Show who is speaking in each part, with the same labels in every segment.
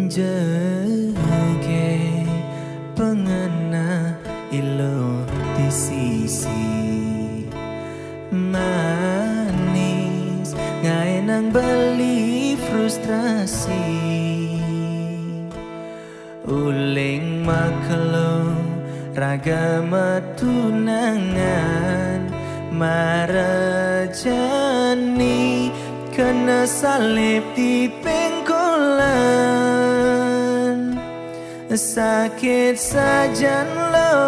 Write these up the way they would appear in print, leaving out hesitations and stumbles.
Speaker 1: Jege pengena ilo di sisi manis ngai nang beli frustrasi uling makelo raga matunangan marajani kena salib di pengkolan sakit sajan lo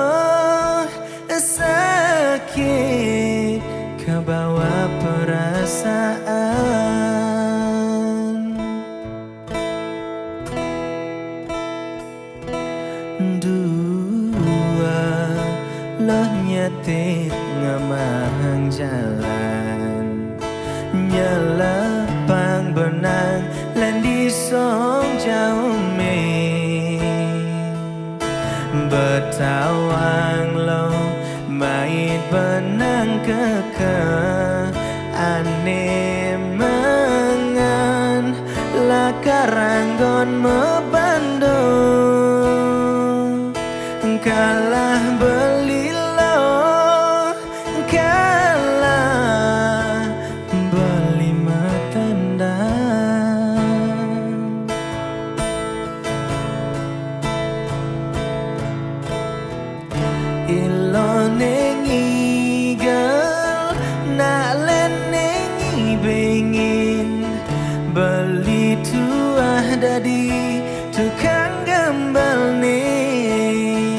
Speaker 1: sakit kebawa perasaan dua loh nyetit ngemang jalan nyelepang benang lan disong jauh betawang lo mait benang keke ane mangan lakaranggon mebando kalah beli lo kalah beli matandang ilo nengi gal nak len nengi bengin beli tuah dadi tukang gambal nih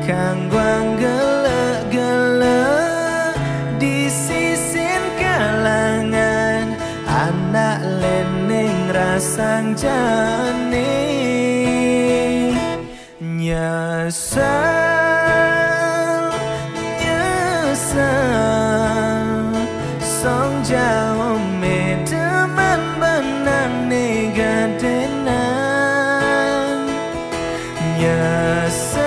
Speaker 1: kang guang gelak-gelak di sisin kalangan anak leneng rasang jane nyesal song jauh me teman benang negadenan nyesal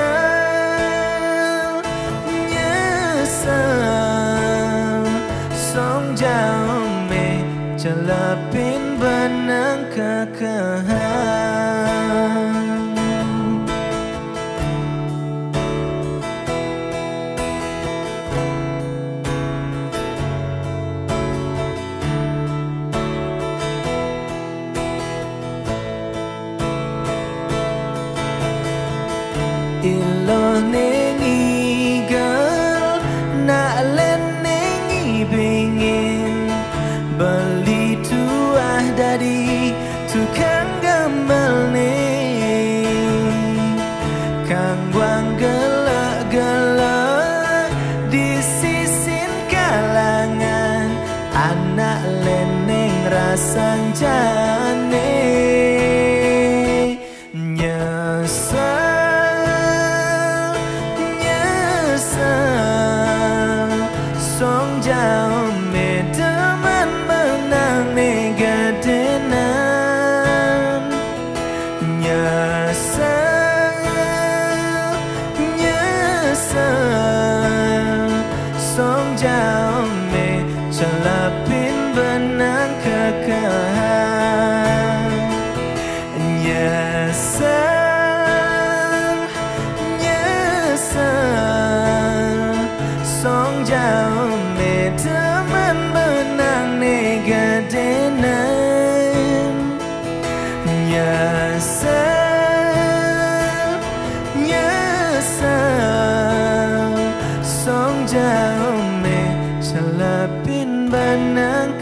Speaker 1: song jauh me celepin benang kekehan ilo nengi gal nak len nengi bengin beli tuah dari tukang gambal nih kang guang gelak-gelak di sisin kalangan anak leneng rasang jane song jauh me teman benang negadenan nyesal song jauh me celepin benang kekehan nyesal song jauh me teman benang negadenan nyesal song jauh me celepin benang